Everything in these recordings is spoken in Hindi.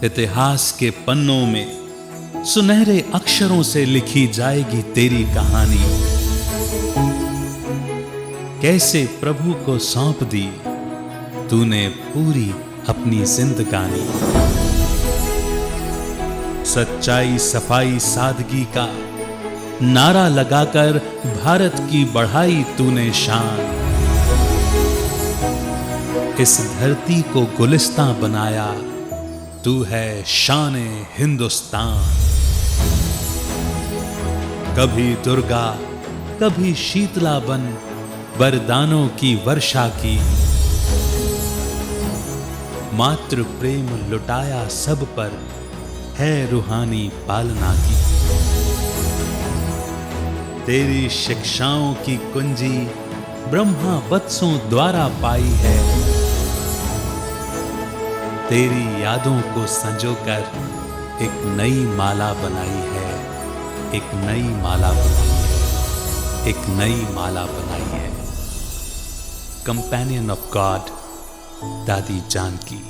इतिहास के पन्नों में सुनहरे अक्षरों से लिखी जाएगी तेरी कहानी। कैसे प्रभु को सौंप दी तूने पूरी अपनी जिंदगानी। सच्चाई, सफाई, सादगी का नारा लगाकर भारत की बढ़ाई तूने शान। इस धरती को गुलिस्तां बनाया तू है शान-ए हिंदुस्तान। कभी दुर्गा, कभी शीतला बन वरदानों की वर्षा की। मातृ प्रेम लुटाया सब पर है रूहानी पालना की। तेरी शिक्षाओं की कुंजी ब्रह्मा वत्सों द्वारा पाई है। तेरी यादों को संजोकर एक नई माला बनाई है, एक नई माला बनाई है, एक नई माला बनाई है। कंपेनियन ऑफ गॉड, दादी जानकी।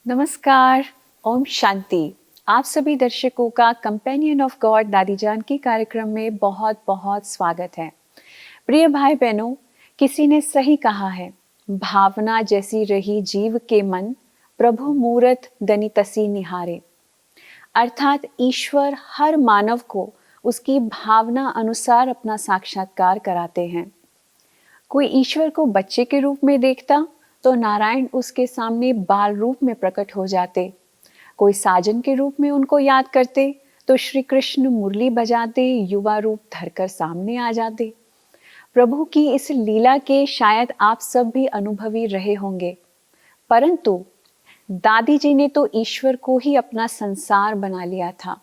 नमस्कार, ओम शांति। आप सभी दर्शकों का कंपेनियन ऑफ गॉड दादी जानकी कार्यक्रम में बहुत बहुत स्वागत है। प्रिय भाई बहनों, किसी ने सही कहा है, भावना जैसी रही जीव के मन, प्रभु मूरत दनि तसी निहारे। अर्थात ईश्वर हर मानव को उसकी भावना अनुसार अपना साक्षात्कार कराते हैं। कोई ईश्वर को बच्चे के रूप में देखता तो नारायण उसके सामने बाल रूप में प्रकट हो जाते। कोई साजन के रूप में उनको याद करते तो श्री कृष्ण मुरली बजाते युवा रूप धरकर सामने आ जाते। प्रभु की इस लीला के शायद आप सब भी अनुभवी रहे होंगे, परंतु दादी जी ने तो ईश्वर को ही अपना संसार बना लिया था।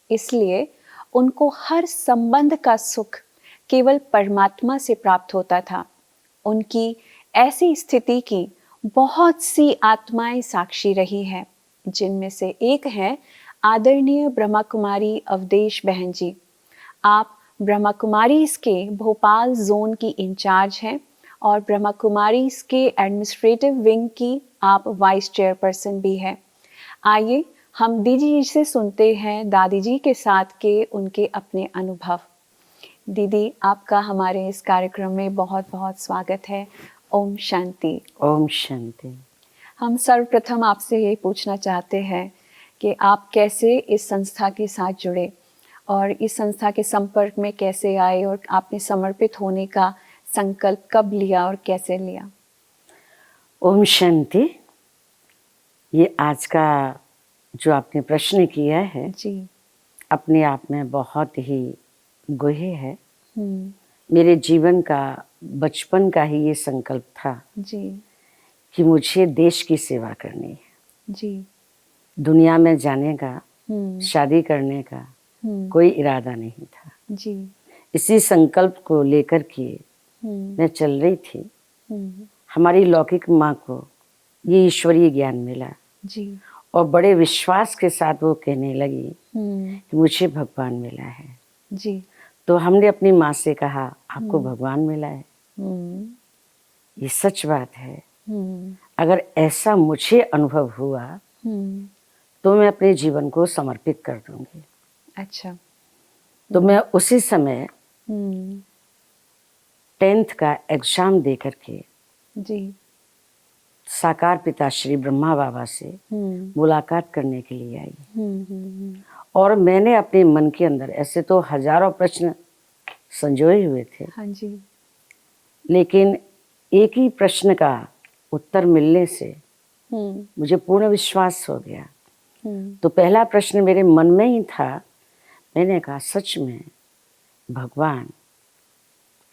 इसलिए उनको हर संबंध का सुख केवल परमात्मा से प्राप्त होता था। उनकी ऐसी स्थिति की बहुत सी आत्माएं साक्षी रही हैं, जिनमें से एक है आदरणीय ब्रह्मा कुमारी अवधेश बहन जी। आप ब्रह्मा कुमारीज के भोपाल जोन की इंचार्ज हैं और ब्रह्मा कुमारीज के एडमिनिस्ट्रेटिव विंग की आप वाइस चेयरपर्सन भी हैं। आइए हम दीदी जी से सुनते हैं दादी जी के साथ के उनके अपने अनुभव। दीदी, आपका हमारे इस कार्यक्रम में बहुत बहुत स्वागत है। ओम शांति। ओम शांति। हम सर्वप्रथम आपसे ये पूछना चाहते हैं कि आप कैसे इस संस्था के साथ जुड़े और इस संस्था के संपर्क में कैसे आए और आपने समर्पित होने का संकल्प कब लिया और कैसे लिया? ओम शांति। ये आज का जो आपने प्रश्न किया है जी, अपने आप में बहुत ही गुहे है। मेरे जीवन का बचपन का ही ये संकल्प था जी, कि मुझे देश की सेवा करनी है। जी, दुनिया में जाने का, शादी करने का कोई इरादा नहीं था। जी, इसी संकल्प को लेकर के मैं चल रही थी। हमारी लौकिक माँ को ये ईश्वरीय ज्ञान मिला जी, और बड़े विश्वास के साथ वो कहने लगी कि मुझे भगवान मिला है। जी, तो हमने अपनी माँ से कहा, आपको भगवान मिला है? ये सच बात है। अगर ऐसा मुझे अनुभव हुआ तो मैं अपने जीवन को समर्पित कर दूंगी। अच्छा। तो मैं उसी समय 10th का एग्जाम दे करके जी, साकार पिता श्री ब्रह्मा बाबा से मुलाकात करने के लिए आई। और मैंने अपने मन के अंदर ऐसे तो हजारों प्रश्न संजोए हुए थे। हाँ जी, लेकिन एक ही प्रश्न का उत्तर मिलने से मुझे पूर्ण विश्वास हो गया। तो पहला प्रश्न मेरे मन में ही था। मैंने कहा, सच में भगवान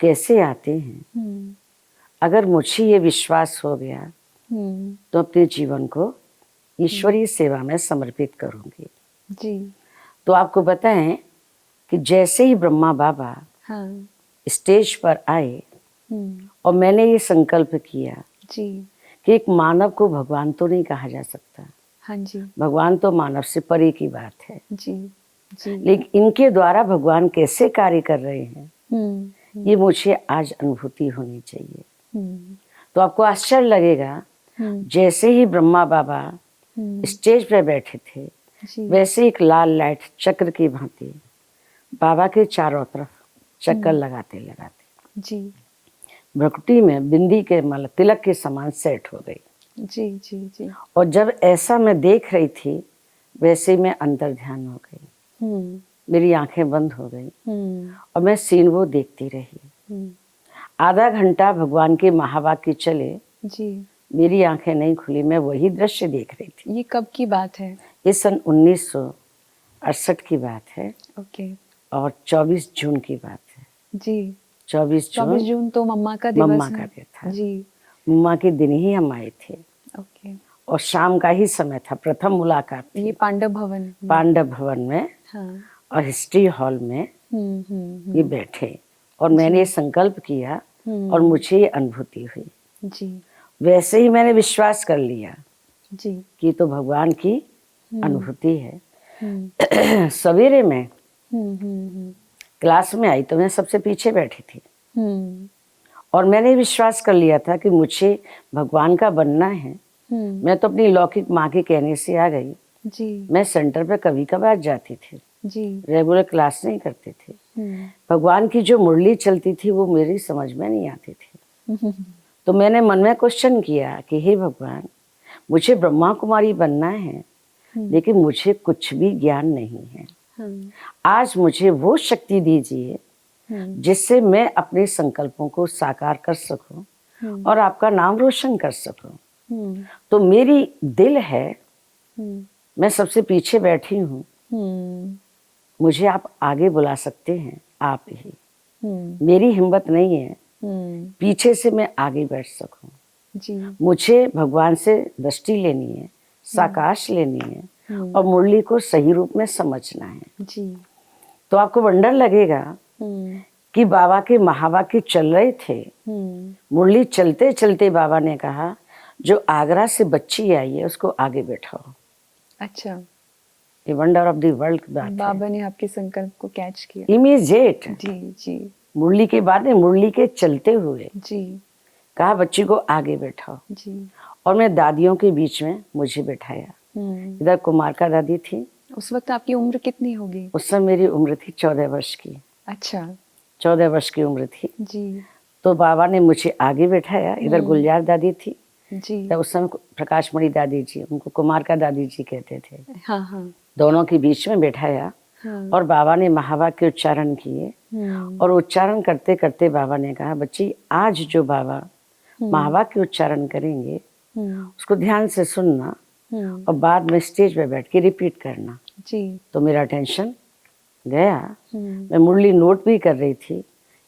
कैसे आते हैं? अगर मुझे ये विश्वास हो गया तो अपने जीवन को ईश्वरीय सेवा में समर्पित करूंगी। जी, तो आपको बताएं कि जैसे ही ब्रह्मा बाबा हाँ, स्टेज पर आए और मैंने ये संकल्प किया जी, कि एक मानव को भगवान तो नहीं कहा जा सकता। हाँ जी, भगवान तो मानव से परे की बात है। जी, जी, लेकिन इनके द्वारा भगवान कैसे कार्य कर रहे हैं ये मुझे आज अनुभूति होनी चाहिए। तो आपको आश्चर्य लगेगा, जैसे ही ब्रह्मा बाबा स्टेज पे बैठे थे, जी वैसे एक लाल लाइट चक्र की भांति बाबा के चारों तरफ चक्कर लगाते लगाते जी भ्रुकुटी में बिंदी के मतलब तिलक के समान सेट हो गई। जी जी जी। और जब ऐसा मैं देख रही थी, वैसे ही मैं अंतर ध्यान हो गई, मेरी आंखें बंद हो गई और मैं सीन वो देखती रही। आधा घंटा भगवान के महावाक्य चले, जी। मेरी आंखें नहीं खुली, मैं वही दृश्य देख रही थी। ये कब की बात है? ये सन 1968 की बात है ओके। और 24 जून की बात है। जी 24 24 जून जून तो मम्मा का दिवस मम्मा है। का दिन था। जी मम्मा के दिन ही हम आए थे ओके। और शाम का ही समय था, प्रथम मुलाकात थी ये पांडव भवन में। पांडव भवन में हाँ। और हिस्ट्री हॉल में ये बैठे और मैंने ये संकल्प किया और मुझे ये अनुभूति हुई। जी वैसे ही मैंने विश्वास कर लिया जी। कि तो भगवान की अनुभूति है। सवेरे में क्लास में आई तो मैं सबसे पीछे बैठी थी और मैंने विश्वास कर लिया था कि मुझे भगवान का बनना है। मैं तो अपनी लौकिक माँ के कहने से आ गई। जी मैं सेंटर पे कभी कभार जाती थी, जी। रेगुलर क्लास नहीं करते थे। भगवान की जो मुरली चलती थी वो मेरी समझ में नहीं आती थी। तो मैंने मन में क्वेश्चन किया कि हे भगवान, मुझे ब्रह्मा कुमारी बनना है लेकिन मुझे कुछ भी ज्ञान नहीं है। आज मुझे वो शक्ति दीजिए जिससे मैं अपने संकल्पों को साकार कर सकूं और आपका नाम रोशन कर सकूं। तो मेरी दिल है, मैं सबसे पीछे बैठी हूँ, मुझे आप आगे बुला सकते हैं, आप ही। मेरी हिम्मत नहीं है पीछे से मैं आगे बैठ सकूं। जी मुझे भगवान से दृष्टि लेनी है, साकाश लेनी है और मुरली को सही रूप में समझना है। जी। तो आपको वंडर लगेगा कि बाबा के महावाक्य चल रहे थे। मुरली चलते चलते बाबा ने कहा, जो आगरा से बच्ची आई है उसको आगे बैठाओ। अच्छा, ये वंडर ऑफ द वर्ल्ड की बात है। बाबा ने आपके संकल्प को कैच किया। इमीडिएट जी जी मुरली के बाद में मुरली के चलते हुए जी कहा, बच्ची को आगे बैठाओ। जी। और मैं दादियों के बीच में मुझे बैठाया। इधर कुमार का दादी थी। उस वक्त आपकी उम्र कितनी होगी? उस समय मेरी उम्र थी 14 वर्ष की। अच्छा 14 वर्ष की उम्र थी। जी तो बाबा ने मुझे आगे बैठाया। इधर गुलजार दादी थी। जी। तो उस समय प्रकाशमणि दादी जी, उनको कुमार का दादी जी कहते थे। हाँ हाँ दोनों के बीच में बैठाया और बाबा ने महावाक्य उच्चारण किए। और उच्चारण करते करते बाबा ने कहा, बच्ची आज जो बाबा महावाक्य उच्चारण करेंगे उसको ध्यान से सुनना और बाद में स्टेज पे बैठ के रिपीट करना। जी। तो मेरा टेंशन गया। मैं मुरली नोट भी कर रही थी,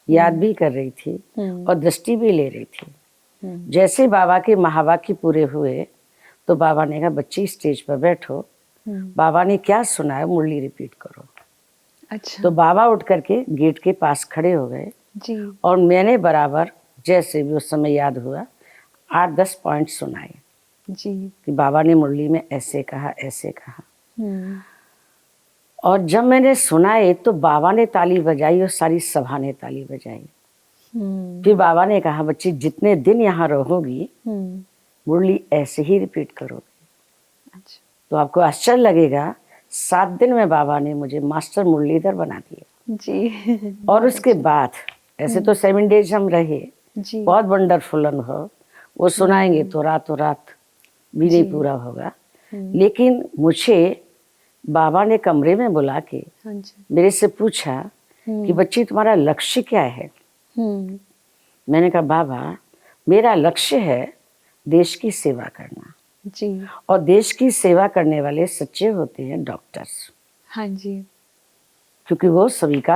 याद भी कर रही थी और दृष्टि भी ले रही थी। जैसे बाबा के महावाक्य पूरे हुए तो बाबा ने कहा, बच्ची स्टेज पर बैठो, बाबा ने क्या सुनाया मुरली रिपीट करो। अच्छा। तो बाबा उठ करके गेट के पास खड़े हो गए जी। और मैंने बराबर जैसे भी उस समय याद हुआ 8-10 पॉइंट सुनाए जी। कि बाबा ने मुरली में ऐसे कहा, ऐसे कहा। और जब मैंने सुनाए तो बाबा ने ताली बजाई और सारी सभा ने ताली बजाई। फिर बाबा ने कहा, बच्ची जितने दिन यहाँ रहोगी मुरली ऐसे ही रिपीट करोगे। अच्छा। तो आपको आश्चर्य लगेगा, 7 दिन में बाबा ने मुझे मास्टर मुरलीधर बना दिया। जी। और उसके बाद ऐसे तो 7 डेज हम रहे, जी। बहुत वंडरफुल अनुभव। वो सुनाएंगे तो रातों रात भी नहीं पूरा होगा। लेकिन मुझे बाबा ने कमरे में बुला के हाँ जी। मेरे से पूछा कि बच्ची तुम्हारा लक्ष्य क्या है। मैंने कहा, बाबा मेरा लक्ष्य है देश की सेवा करना। जी। और देश की सेवा करने वाले सच्चे होते हैं डॉक्टर्स, हाँ जी। क्योंकि वो सभी का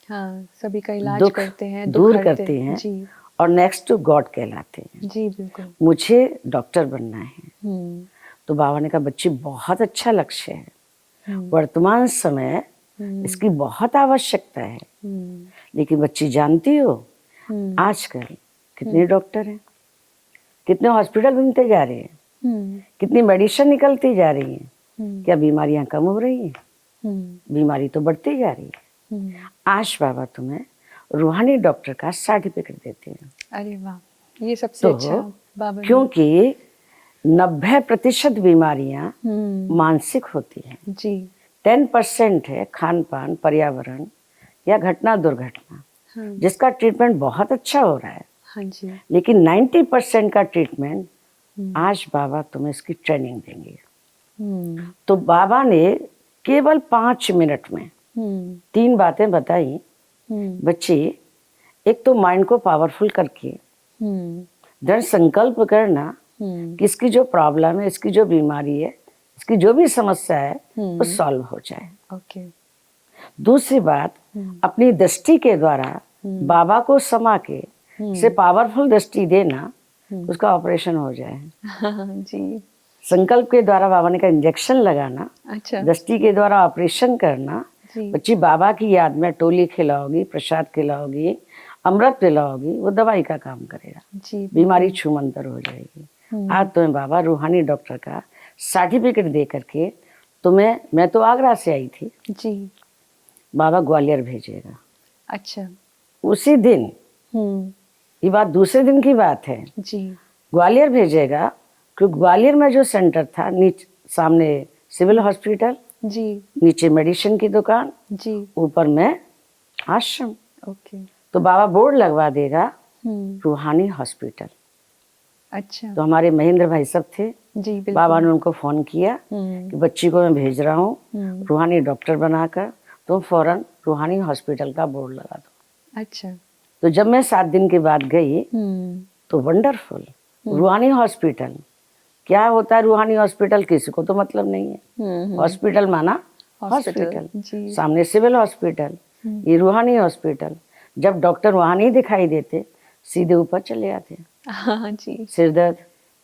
हाँ, सभी का इलाज दुख करते हैं, दूर हरते करते हैं जी और नेक्स्ट टू गॉड कहलाते हैं। जी बिल्कुल। मुझे डॉक्टर बनना है। तो बाबा ने कहा, बच्ची बहुत अच्छा लक्ष्य है, वर्तमान समय इसकी बहुत आवश्यकता है। लेकिन बच्ची जानती हो आजकल कितने डॉक्टर हैं, कितने हॉस्पिटल बनते जा रहे हैं, कितनी मेडिसिन निकलती जा रही हैं, क्या बीमारियां कम हो रही हैं? बीमारी तो बढ़ती जा रही है। आज बाबा तुम्हें रूहानी डॉक्टर का सर्टिफिकेट देते हैं। अरे वाह। ये सबसे तो अच्छा बाबा ने। क्योंकि 90% बीमारियां मानसिक होती हैं, जी 10% है खान पान, पर्यावरण या घटना दुर्घटना, हाँ जिसका ट्रीटमेंट बहुत अच्छा हो रहा है। हाँ जी लेकिन 90% का ट्रीटमेंट आज बाबा तुम्हें इसकी ट्रेनिंग देंगे। तो बाबा ने केवल 5 मिनट में 3 बातें बताई। बच्चे, एक तो माइंड को पावरफुल करके दृढ़ संकल्प करना कि इसकी जो प्रॉब्लम है, इसकी जो बीमारी है, इसकी जो भी समस्या है वो सॉल्व हो जाए। ओके दूसरी बात, अपनी दृष्टि के द्वारा बाबा को समा के से पावरफुल दृष्टि देना, उसका ऑपरेशन हो जाए। जी संकल्प के द्वारा बाबा ने का इंजेक्शन लगाना, अच्छा दृष्टि के द्वारा ऑपरेशन करना। जी बच्ची बाबा की याद में टोली खिलाओगी, प्रसाद खिलाओगी, अमृत पिलाओगी, वो दवाई का काम करेगा, जी बीमारी छूमंतर हो जाएगी। आज तुम्हें बाबा रूहानी डॉक्टर का सर्टिफिकेट दे करके तुम्हें, मैं तो आगरा से आई थी, जी बाबा ग्वालियर भेजेगा अच्छा उसी दिन। ये बात दूसरे दिन की बात है, जी ग्वालियर भेजेगा, क्योंकि ग्वालियर में जो सेंटर था, नीचे सामने सिविल हॉस्पिटल, जी नीचे मेडिसिन की दुकान, जी ऊपर में आश्रम। ओके तो बाबा बोर्ड लगवा देगा रूहानी हॉस्पिटल। अच्छा तो हमारे महेंद्र भाई सब थे, जी बिल्कुल बाबा ने उनको फोन किया कि बच्ची को मैं भेज रहा हूँ रूहानी डॉक्टर बनाकर, तुम फौरन रूहानी हॉस्पिटल का बोर्ड लगा दो। अच्छा तो जब मैं 7 दिन के बाद गई तो वंडरफुल रूहानी हॉस्पिटल। क्या होता है रूहानी हॉस्पिटल, किसी को तो मतलब नहीं है। हॉस्पिटल माना हॉस्पिटल, जी सामने सिविल हॉस्पिटल, ये रूहानी हॉस्पिटल। जब डॉक्टर वहां नहीं दिखाई देते, सीधे ऊपर चले आते। हाँ जी सिर दर्द,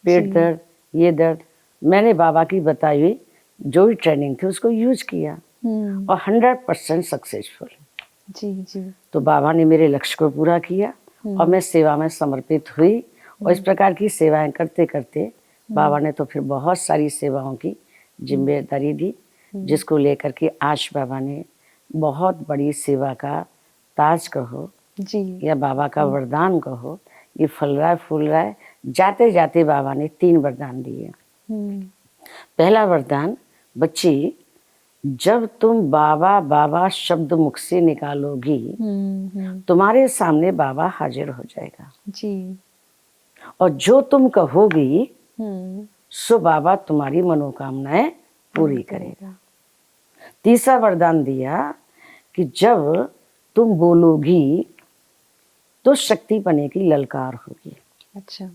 पेट दर्द, ये दर्द, मैंने बाबा की बताई हुई जो भी ट्रेनिंग थी उसको यूज किया और 100% सक्सेसफुल। जी जी तो बाबा ने मेरे लक्ष्य को पूरा किया और मैं सेवा में समर्पित हुई। और इस प्रकार की सेवाएं करते करते बाबा ने तो फिर बहुत सारी सेवाओं की जिम्मेदारी दी, जिसको लेकर के आज बाबा ने बहुत बड़ी सेवा का ताज कहो जी या बाबा का वरदान कहो, ये फल रहा है फूल रहा है। जाते जाते बाबा ने 3 वरदान दिए। पहला वरदान, बच्ची जब तुम बाबा बाबा शब्द मुख से निकालोगी तुम्हारे सामने बाबा हाजिर हो जाएगा, जी और जो तुम कहोगी सो बाबा तुम्हारी मनोकामनाएं पूरी करेगा। तीसरा वरदान दिया कि जब तुम बोलोगी तो शक्ति बने की ललकार होगी। अच्छा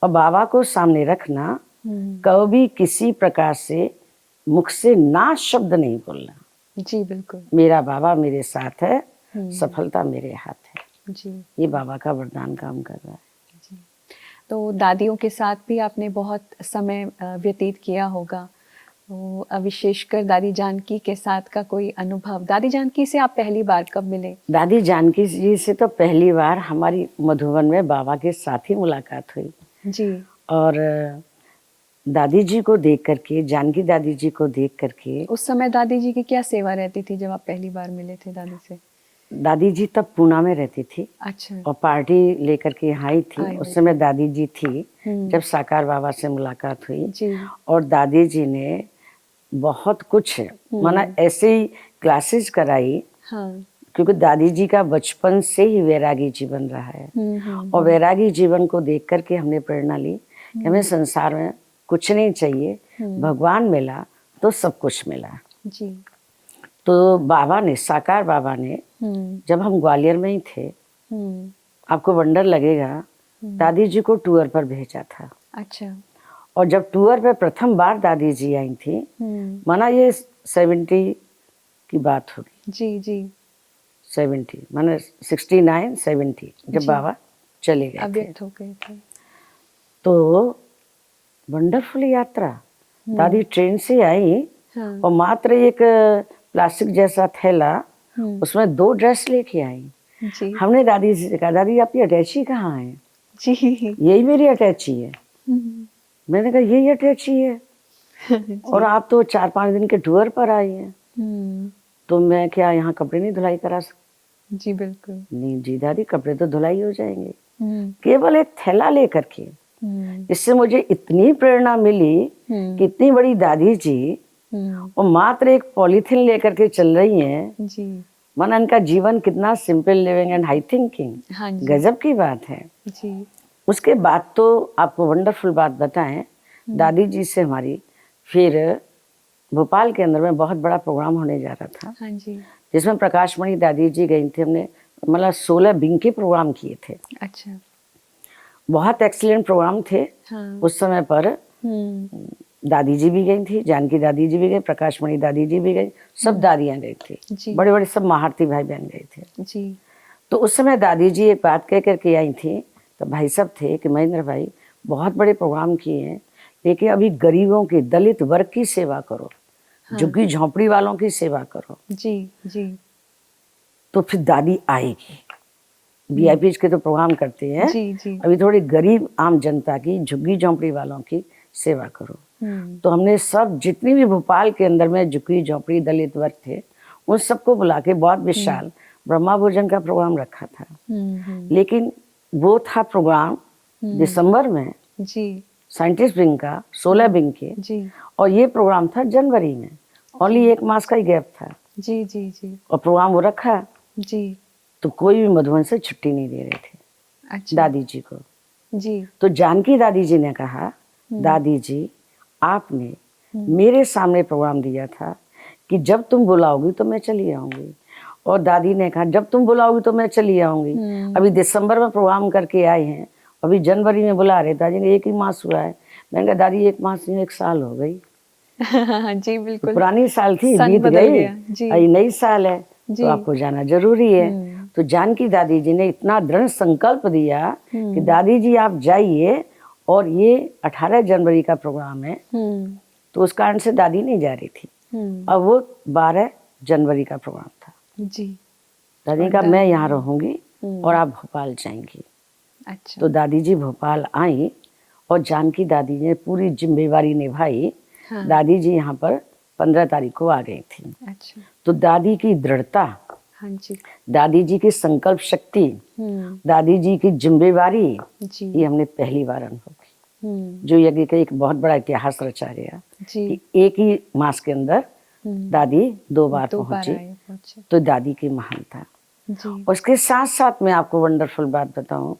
और बाबा को सामने रखना, कभी किसी प्रकार से मुख से ना शब्द नहीं बोलना। जी बिल्कुल मेरा बाबा मेरे साथ है, सफलता मेरे हाथ है। जी ये बाबा का वरदान काम कर रहा है। जी तो दादियों के साथ भी आपने बहुत समय व्यतीत किया होगा, तो विशेषकर दादी जानकी के साथ का कोई अनुभव। दादी जानकी से आप पहली बार कब मिले? दादी जानकी जी से तो पहली बार हमारी मधुबन में बाबा के साथ ही मुलाकात हुई। जी और दादी जी को देख करके, जानकी दादी जी को देख करके, उस समय दादी जी की क्या सेवा रहती थी जब आप पहली बार मिले थे दादी से? दादी जी तब पूना में रहती थी अच्छा और पार्टी लेकर के यहाँ आई थी। उस समय दादी जी थी जब साकार बाबा से मुलाकात हुई। जी और दादी जी ने बहुत कुछ माना ऐसे ही क्लासेस कराई, हाँ क्योंकि दादी जी का बचपन से ही वैरागी जीवन रहा है। और वैरागी जीवन को देख करके हमने प्रेरणा ली कि हमें संसार में कुछ नहीं चाहिए, भगवान मिला तो सब कुछ मिला। जी तो बाबा ने, साकार बाबा ने, जब हम ग्वालियर में ही थे, आपको वंडर लगेगा, दादी जी को टूर पर भेजा था। अच्छा और जब टूर पे प्रथम बार दादी जी आई थी, माना ये 70 की बात होगी, जी जी 70 माना 69 70 जब बाबा चले गए थे। अव्यक्त हो गए थे। तो वंडरफुल यात्रा। दादी ट्रेन से आई हाँ और मात्र एक प्लास्टिक जैसा थैला, उसमें 2 ड्रेस लेके आई। जी हमने दादी से कहा, दादी आपकी अटैची कहाँ है? जी यही मेरी अटैची है। मैंने कहा यही अटैची है और आप तो 4-5 दिन के टूर पर आई हैं, तो मैं क्या यहाँ कपड़े नहीं धुलाई करा सकती? जी बिल्कुल नहीं जी दादी, कपड़े तो धुलाई हो जाएंगे। केवल एक थैला लेकर के। इससे मुझे इतनी प्रेरणा मिली कि इतनी बड़ी दादी जी और मात्र एक पॉलीथिन लेकर के चल रही हैं जी। मन इनका जीवन कितना simple living and high thinking, हाँ जी। गजब की बात है जी। उसके बाद तो आपको वंडरफुल बात बताएं, दादी जी से हमारी फिर भोपाल के अंदर में बहुत बड़ा प्रोग्राम होने जा रहा था। हाँ जी। जिसमें प्रकाशमणि दादी जी गई थी। हमने मतलब 16 बिंग के प्रोग्राम किए थे। अच्छा। बहुत एक्सीलेंट प्रोग्राम थे। हाँ। उस समय पर दादी जी भी गई थी, जानकी दादी जी भी गई, प्रकाशमणि दादी जी भी गई, सब दादियां गई थी, बड़े बड़े सब महारती भाई बहन गए थे जी। तो उस समय दादी जी एक बात कह करके आई थी। तो भाई सब थे कि महेंद्र भाई बहुत बड़े प्रोग्राम किए हैं, लेकिन अभी गरीबों के, दलित वर्ग की सेवा करो। हाँ। झुग्गी झोंपड़ी वालों की सेवा करो। जी जी। तो फिर दादी आएगी, वीआईपी के तो प्रोग्राम करते हैं। जी जी। अभी थोड़ी गरीब आम जनता की, झुग्गी झोंपड़ी वालों की सेवा करो। तो हमने सब जितनी भी भोपाल के अंदर में झुग्गी झोंपड़ी दलित वर्ग थे उन सबको बुला के बहुत विशाल ब्रह्मा भोजन का प्रोग्राम रखा था। लेकिन वो था प्रोग्राम दिसंबर में जी, साइंटिस्ट विंग का 16 विंग के जी और ये प्रोग्राम था जनवरी में। ओनली 1 मास का ही गैप था जी जी जी और प्रोग्राम वो रखा। जी। तो कोई भी मधुबन से छुट्टी नहीं दे रहे थे अच्छा। दादी जी को। जी। तो जानकी दादी जी ने कहा, दादी जी आपने मेरे सामने प्रोग्राम दिया था कि जब तुम बुलाओगी तो मैं चली आऊंगी, और दादी ने कहा जब तुम बुलाओगी तो मैं चली आऊंगी। अभी दिसंबर में प्रोग्राम करके आए हैं, अभी जनवरी में बुला रहे। दादी ने 1 ही मास हुआ है। मैंने कहा दादी 1 मास नहीं 1 साल हो गई। जी बिल्कुल। तो पुरानी साल थी, बीत गई, अभी नई साल है तो आपको जाना जरूरी है। तो जानकी दादी जी ने इतना दृढ़ संकल्प दिया कि दादी जी आप जाइए, और ये 18 जनवरी का प्रोग्राम है। तो उस कारण से दादी नहीं जा रही थी। और वो 12 जनवरी का प्रोग्राम था। जी। दादी का मैं यहाँ रहूंगी और आप भोपाल जाएंगी। अच्छा। तो दादी जी भोपाल आई और जानकी दादी ने पूरी जिम्मेवारी निभाई। हाँ। दादी जी यहाँ पर 15 तारीख को आ गई थी। अच्छा। तो दादी की दृढ़ता, हाँ जी, दादी जी की संकल्प शक्ति, दादी जी की जिम्मेवारी, जी, ये हमने पहली बार अनुभव की। जो यज्ञ का एक बहुत बड़ा इतिहास रचा गया कि 1 ही मास के अंदर दादी 2 बार पहुंची। तो दादी की महानता। उसके साथ साथ मैं आपको वंडरफुल बात बताऊं,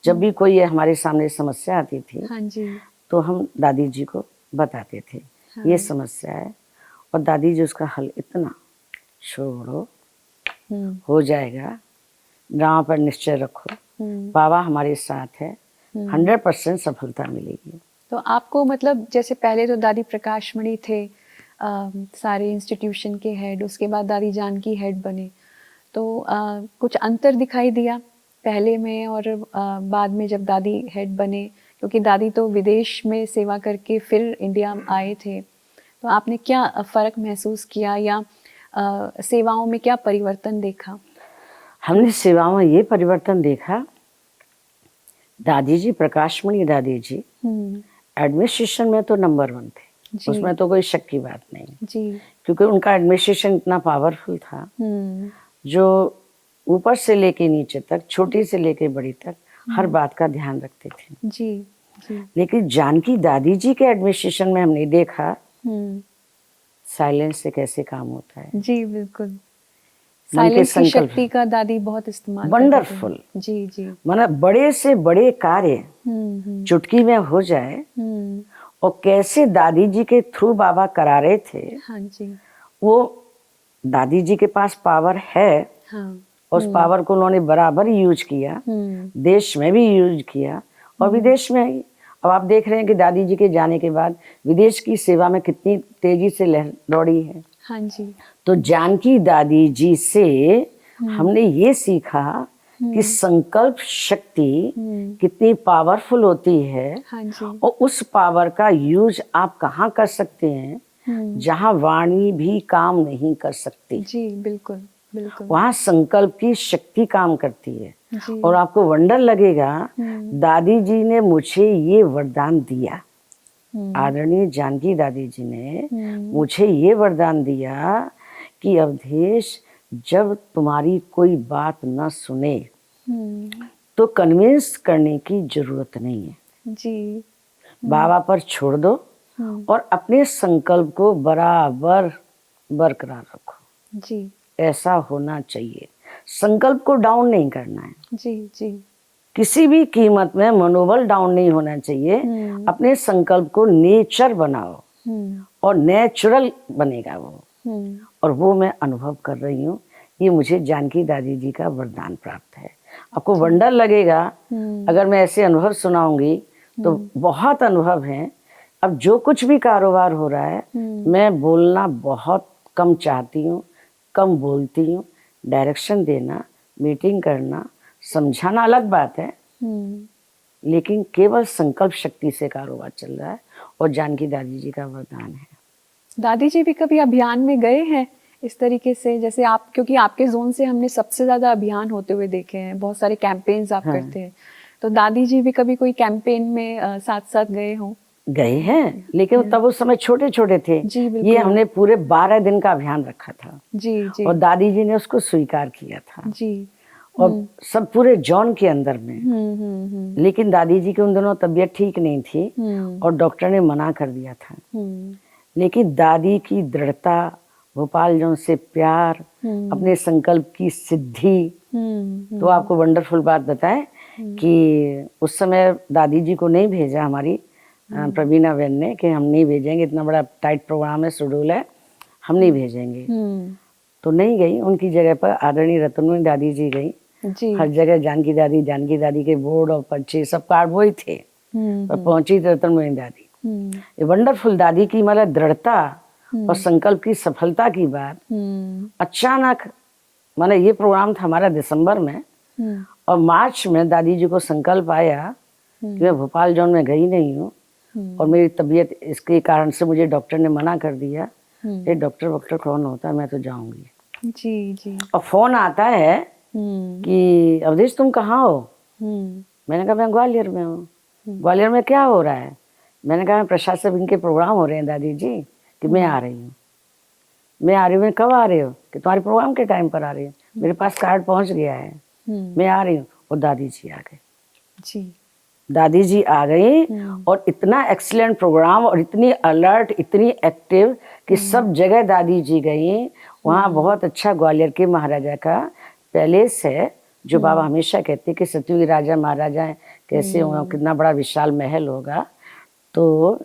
जब भी कोई हमारे सामने समस्या आती थी, हाँ जी, तो हम दादी जी को बताते थे ये समस्या है, और दादी जी उसका हल इतना छोड़ो हो जाएगा, गांव पर निश्चय रखो, बाबा हमारे साथ है, 100% सफलता मिलेगी। तो आपको मतलब जैसे पहले तो दादी प्रकाशमणि थे, सारे इंस्टीट्यूशन के हेड, उसके बाद दादी जानकी हेड बने, तो कुछ अंतर दिखाई दिया पहले में और बाद में जब दादी हेड बने? क्योंकि दादी तो विदेश में सेवा करके फिर इंडिया आए थे, तो आपने क्या फ़र्क महसूस किया या सेवाओं में क्या परिवर्तन देखा? हमने सेवाओं में ये परिवर्तन देखा, दादी जी प्रकाशमणि दादी जी एडमिनिस्ट्रेशन में तो नंबर 1 थे, उसमें तो कोई शक की बात नहीं जी, क्योंकि उनका एडमिनिस्ट्रेशन इतना पावरफुल था, जो ऊपर से लेके नीचे तक, छोटी से लेके बड़ी तक हर बात का ध्यान रखते थे। जी, जी। लेकिन जानकी दादी जी के एडमिनिस्ट्रेशन में हमने देखा साइलेंस से कैसे काम होता है। जी बिल्कुल, साइलेंस की शक्ति का दादी बहुत इस्तेमाल वंडरफुल। जी जी, मतलब बड़े से बड़े कार्य चुटकी में हो जाए, और कैसे दादी जी के थ्रू बाबा करा रहे थे। हाँ जी, वो दादी जी के पास पावर है, हाँ, उस पावर को उन्होंने बराबर यूज किया, देश में भी यूज किया और विदेश में ही। अब आप देख रहे हैं कि दादी जी के जाने के बाद विदेश की सेवा में कितनी तेजी से लहर दौड़ी है। हाँ जी। तो जानकी दादी जी से हमने ये सीखा कि संकल्प शक्ति कितनी पावरफुल होती है। हाँ जी। और उस पावर का यूज आप कहाँ कर सकते हैं, जहाँ वाणी भी काम नहीं कर सकती। जी बिल्कुल बिल्कुल, वहाँ संकल्प की शक्ति काम करती है। और आपको वंडर लगेगा, दादी जी ने मुझे ये वरदान दिया, आदरणीय जानकी दादी जी ने मुझे ये वरदान दिया कि अवधेश, जब तुम्हारी कोई बात न सुने तो कन्विंस करने की जरूरत नहीं है। जी। बाबा पर छोड़ दो और अपने संकल्प को बराबर बरकरार रखो। जी। ऐसा होना चाहिए। संकल्प को डाउन नहीं करना है। जी। जी। किसी भी कीमत में मनोबल डाउन नहीं होना चाहिए। अपने संकल्प को नेचर बनाओ और नेचुरल बनेगा वो। और वो मैं अनुभव कर रही हूँ। ये मुझे जानकी दादी जी का वरदान प्राप्त है। आपको वंडर लगेगा अगर मैं ऐसे अनुभव सुनाऊंगी तो बहुत अनुभव हैं। अब जो कुछ भी कारोबार हो रहा है मैं बोलना बहुत कम चाहती हूँ, कम बोलती हूँ। डायरेक्शन देना, मीटिंग करना, समझाना अलग बात है, लेकिन केवल संकल्प शक्ति से कारोबार चल रहा है और जानकी दादी जी का वरदान है। दादी जी भी कभी अभियान में गए हैं इस तरीके से, जैसे आप, क्योंकि आपके जोन से हमने सबसे ज्यादा अभियान होते हुए देखे हैं, बहुत सारे कैंपेन्स आप करते हैं, तो दादी जी भी कभी कोई कैंपेन में साथ साथ गए हों? गए हैं, लेकिन तब उस समय छोटे छोटे थे। जी, बिल्कुल। ये हमने पूरे 12 दिन का अभियान रखा था। जी। जी। और दादी जी ने उसको स्वीकार किया था। जी। और सब पूरे जॉन के अंदर में। लेकिन दादी जी की उन दिनों तबीयत ठीक नहीं थी और डॉक्टर ने मना कर दिया था। लेकिन दादी की दृढ़ता, भोपाल जॉन से प्यार, अपने संकल्प की सिद्धि। तो आपको वंडरफुल बात बताएं कि उस समय दादी जी को नहीं भेजा हमारी प्रवीणा बहन ने कि हम नहीं भेजेंगे, इतना बड़ा टाइट प्रोग्राम है, शेड्यूल है, हम नहीं भेजेंगे। तो नहीं गई। उनकी जगह पर आदरणीय रतनमणि दादी जी गई। जी। हर जगह जानकी दादी के बोर्ड और पर्चे सब कार्ड वही थे। पर पहुंची रतनमणि दादी। ये वंडरफुल दादी की मतलब दृढ़ता और संकल्प की सफलता की बात। अचानक माने ये प्रोग्राम था हमारा दिसंबर में और मार्च में दादी जी को संकल्प आया कि मैं भोपाल जॉन में गई नहीं हूँ और मेरी तबीयत इसके कारण से मुझे डॉक्टर ने मना कर दिया। ये डॉक्टर कौन होता है, मैं तो जाऊंगी। जी। जी। और फोन आता है कि अवधेश तुम कहाँ हो? मैंने कहा मैं ग्वालियर में हूँ। ग्वालियर में क्या हो रहा है? मैंने कहा प्रशासन इनके प्रोग्राम हो रहे हैं दादी जी, कि मैं आ रही हूँ। मैं आ रही हूँ। कब आ रहे हो? कि तुम्हारे प्रोग्राम के टाइम पर आ रही हूँ, मेरे पास कार्ड पहुंच गया है, मैं आ रही हूँ। और दादी जी आ गए। जी। दादी जी आ गई और इतना एक्सीलेंट प्रोग्राम और इतनी अलर्ट, इतनी एक्टिव कि सब जगह दादी जी गई। वहाँ बहुत अच्छा ग्वालियर के महाराजा का पैलेस है, जो बाबा हमेशा कहते कि सतयुगी राजा महाराजा कैसे होंगे, कितना बड़ा विशाल महल होगा। तो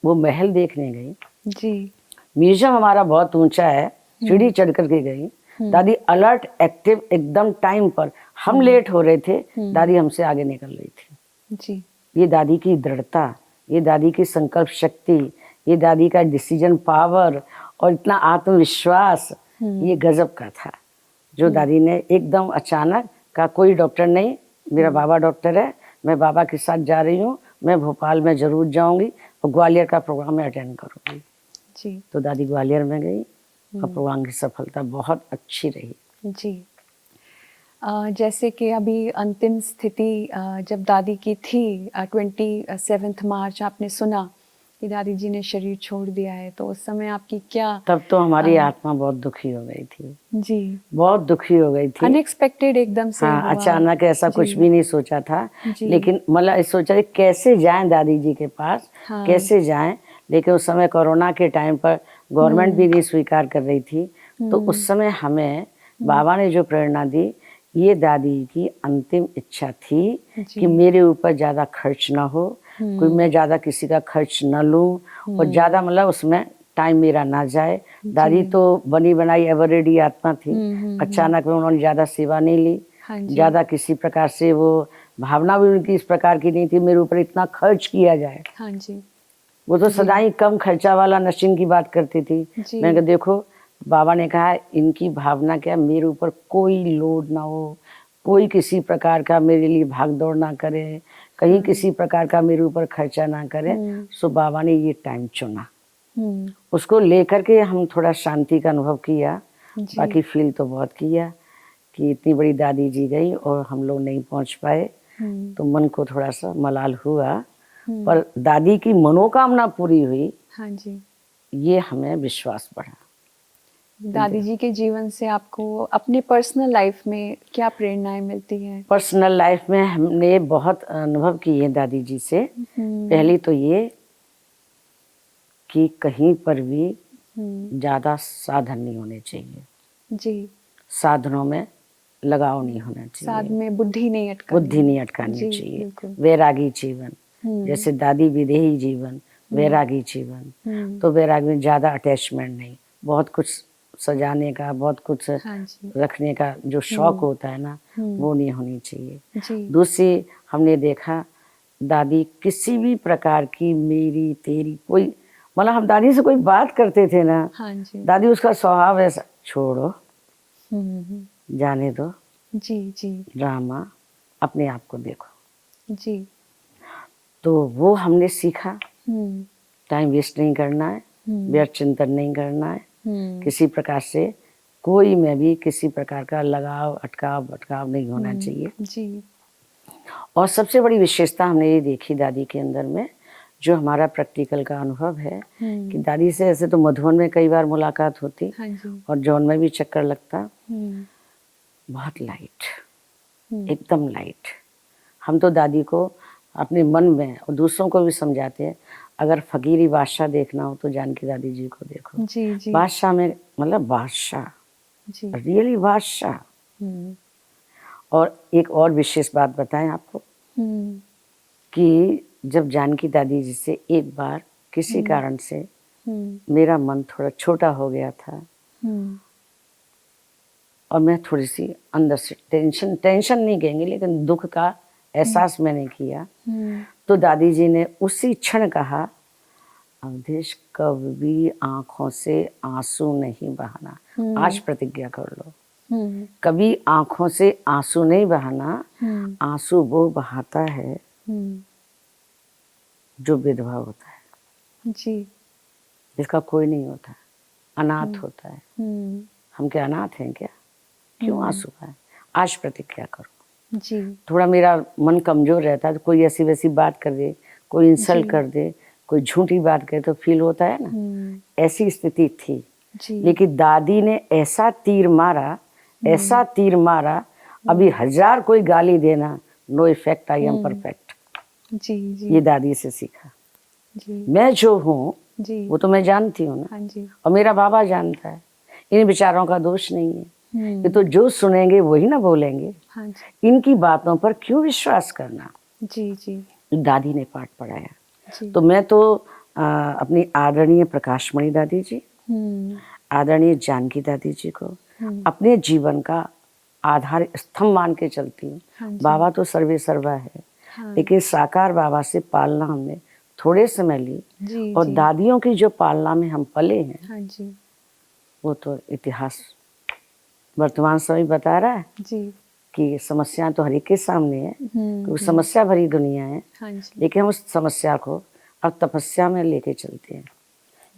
वो महल देखने गई। जी। म्यूजियम हमारा बहुत ऊंचा है, सीढ़ी चढ़ करके गई। दादी अलर्ट, एक्टिव, एकदम टाइम पर। हम लेट हो रहे थे, दादी हमसे आगे निकल रही थी। जी। ये दादी की दृढ़ता, ये दादी की संकल्प शक्ति, ये दादी का डिसीजन पावर और इतना आत्मविश्वास, ये गजब का था। जो दादी ने एकदम अचानक कहा कोई डॉक्टर नहीं, मेरा बाबा डॉक्टर है, मैं बाबा के साथ जा रही हूँ, मैं भोपाल में जरूर जाऊंगी और ग्वालियर का प्रोग्राम में अटेंड करूंगी। जी। तो दादी ग्वालियर में गई और प्रोग्राम की सफलता बहुत अच्छी रही। जी। जैसे कि अभी अंतिम स्थिति जब दादी की थी 27 मार्च, आपने सुना कि दादी जी ने शरीर छोड़ दिया है, तो उस समय आपकी क्या? तब तो हमारी आत्मा बहुत दुखी हो गई थी। जी। बहुत दुखी हो गई थी। अनएक्सपेक्टेड एकदम से हाँ, हुआ। अचानक ऐसा कुछ भी नहीं सोचा था। जी। लेकिन मतलब सोचा कैसे जाएं दादी जी के पास, कैसे जाएं। लेकिन उस समय कोरोना के टाइम पर गवर्नमेंट भी नहीं स्वीकार कर रही थी। तो उस समय हमें बाबा ने जो प्रेरणा दी, ये दादी की अंतिम इच्छा थी कि मेरे ऊपर ज्यादा खर्च ना हो, कोई मैं ज्यादा किसी का खर्च न लूं और ज्यादा मतलब उसमें टाइम मेरा ना जाए। दादी तो बनी बनाई एवर रेडी आत्मा थी। अचानक में उन्होंने ज्यादा सेवा नहीं ली, ज्यादा किसी प्रकार से वो भावना भी उनकी इस प्रकार की नहीं थी मेरे ऊपर इतना खर्च किया जाए। हाँ जी। वो तो सदा ही कम खर्चा वाला नर्सिंग की बात करती थी। मैंने कहा देखो बाबा ने कहा इनकी भावना क्या, मेरे ऊपर कोई लोड ना हो, कोई किसी प्रकार का मेरे लिए भाग दौड़ ना करे, कहीं किसी प्रकार का मेरे ऊपर खर्चा ना करे। सो बाबा ने ये टाइम चुना। उसको लेकर के हम थोड़ा शांति का अनुभव किया। बाकी फील तो बहुत किया कि इतनी बड़ी दादी जी गई और हम लोग नहीं पहुंच पाए, तो मन को थोड़ा सा मलाल हुआ। पर दादी की मनोकामना पूरी हुई। हाँ जी। ये हमें विश्वास बढ़ा। दादी जी के जीवन से आपको अपने पर्सनल लाइफ में क्या प्रेरणाएं मिलती हैं? पर्सनल लाइफ में हमने बहुत अनुभव किए हैं दादी जी से। पहली तो ये कि कहीं पर भी ज़्यादा साधन नहीं होने चाहिए जी। साधनों में लगाव नहीं होना चाहिए, साध में बुद्धि नहीं अटकानी, बुद्धि नहीं अटकानी जी, चाहिए। बिल्कुल। वैरागी जीवन, जैसे दादी विदेही जीवन, वैरागी जीवन। तो वैरागी में ज़्यादा अटैचमेंट नहीं, बहुत कुछ सजाने का, बहुत कुछ हाँ जी। रखने का जो शौक होता है ना, वो नहीं होनी चाहिए। जी। दूसरी, हमने देखा दादी किसी भी प्रकार की मेरी तेरी कोई, मतलब हम दादी से कोई बात करते थे ना, हाँ जी। दादी उसका स्वभाव ऐसा, छोड़ो, जाने दो, जी जी ड्रामा, अपने आप को देखो। जी। तो वो हमने सीखा, हम्म टाइम वेस्ट नहीं करना है, व्यर्थ चिंतन नहीं करना है, हम्म किसी प्रकार से कोई में भी किसी प्रकार का लगाव अटकाव भटकाव नहीं होना चाहिए। जी। और सबसे बड़ी विशेषता हमने ये देखी दादी के अंदर में, जो हमारा प्रैक्टिकल का अनुभव है कि दादी से ऐसे तो मधुबन में कई बार मुलाकात होती हाँ जी। और जौन में भी चक्कर लगता, हम्म बहुत लाइट, एकदम लाइट। हम तो दादी को अपने मन में और दूसरों को भी समझाते हैं, अगर फकीरी बादशाह देखना हो तो जानकी दादी जी को देखो। जी जी बादशाह में मतलब बादशाह, जी। रियली बादशाह। हम्म और एक और विशेष बात बताएं आपको हम्म कि जब जानकी दादी जी से एक बार किसी कारण से मेरा मन थोड़ा छोटा हो गया था हम्म और मैं थोड़ी सी अंदर से टेंशन नहीं कहेंगे लेकिन दुख का एहसास मैंने किया, तो दादी जी ने उसी क्षण कहा, अवधेश कभी आंखों से आंसू नहीं बहाना, आज प्रतिज्ञा कर लो, कभी आंखों से आंसू नहीं बहाना। आंसू वो बहाता है जो विधवा होता है, जी। जिसका कोई नहीं होता, अनाथ होता है। हम क्या अनाथ हैं क्या? क्यों आंसू बहाए? आज प्रतिज्ञा करो। जी। थोड़ा मेरा मन कमजोर रहता है तो कोई ऐसी वैसी बात कर दे, कोई इंसल्ट कर दे, कोई झूठी बात करे तो फील होता है ना, ऐसी स्थिति थी। जी। लेकिन दादी ने ऐसा तीर मारा, ऐसा तीर मारा, अभी 1000 कोई गाली देना, no effect, I am perfect. जी जी ये दादी से सीखा। जी मैं जो हूँ जी। वो तो मैं जानती हूँ ना, हाँ जी। और मेरा बाबा जानता है, इन विचारों का दोष नहीं है। ये तो जो सुनेंगे वही ना बोलेंगे, हाँ जी। इनकी बातों पर क्यों विश्वास करना। जी जी दादी ने पाठ पढ़ाया। जी। तो मैं तो अपनी आदरणीय प्रकाशमणि दादी जी, आदरणीय जानकी दादी जी को अपने जीवन का आधार स्तंभ मान के चलती हूँ। हाँ जी। बाबा तो सर्वे सर्वा है, हाँ। लेकिन साकार बाबा से पालना हमने थोड़े समय ली, जी और जी। दादियों की जो पालना में हम पले हैं, हाँ जी। वो तो इतिहास वर्तमान समय बता रहा है जी। कि समस्या तो हर एक के सामने है, क्योंकि समस्या भरी दुनिया है। हाँ जी। लेकिन हम उस समस्या को अब तपस्या में लेके चलते हैं,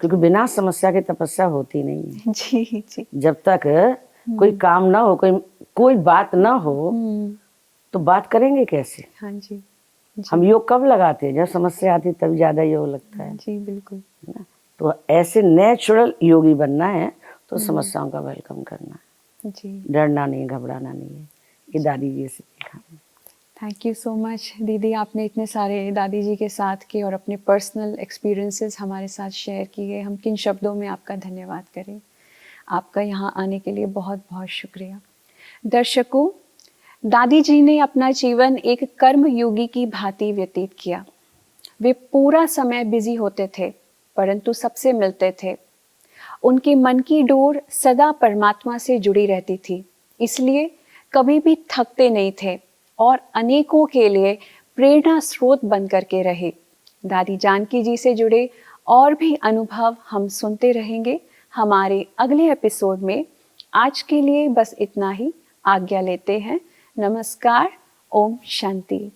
क्योंकि बिना समस्या के तपस्या होती नहीं है। जी जी। जब तक कोई काम ना हो, कोई बात ना हो, तो बात करेंगे कैसे? हाँ जी। हम योग कब लगाते हैं? जब समस्या आती तब ज्यादा योग लगता है जी बिल्कुल। ना। तो ऐसे नेचुरल योगी बनना है तो समस्याओं का वेलकम करना है, जी। डरना नहीं, घबराना नहीं है। ये दादी जी से सीखा। थैंक यू सो मच दीदी, आपने इतने सारे दादी जी के साथ के और अपने पर्सनल एक्सपीरियंसेस हमारे साथ शेयर किए। हम किन शब्दों में आपका धन्यवाद करें। आपका यहाँ आने के लिए बहुत बहुत शुक्रिया। दर्शकों, दादी जी ने अपना जीवन एक कर्म योगी की भांति व्यतीत किया। वे पूरा समय बिजी होते थे, परंतु सबसे मिलते थे। उनके मन की डोर सदा परमात्मा से जुड़ी रहती थी, इसलिए कभी भी थकते नहीं थे और अनेकों के लिए प्रेरणा स्रोत बन करके रहे। दादी जानकी जी से जुड़े और भी अनुभव हम सुनते रहेंगे हमारे अगले एपिसोड में। आज के लिए बस इतना ही, आज्ञा लेते हैं। नमस्कार, ओम शांति।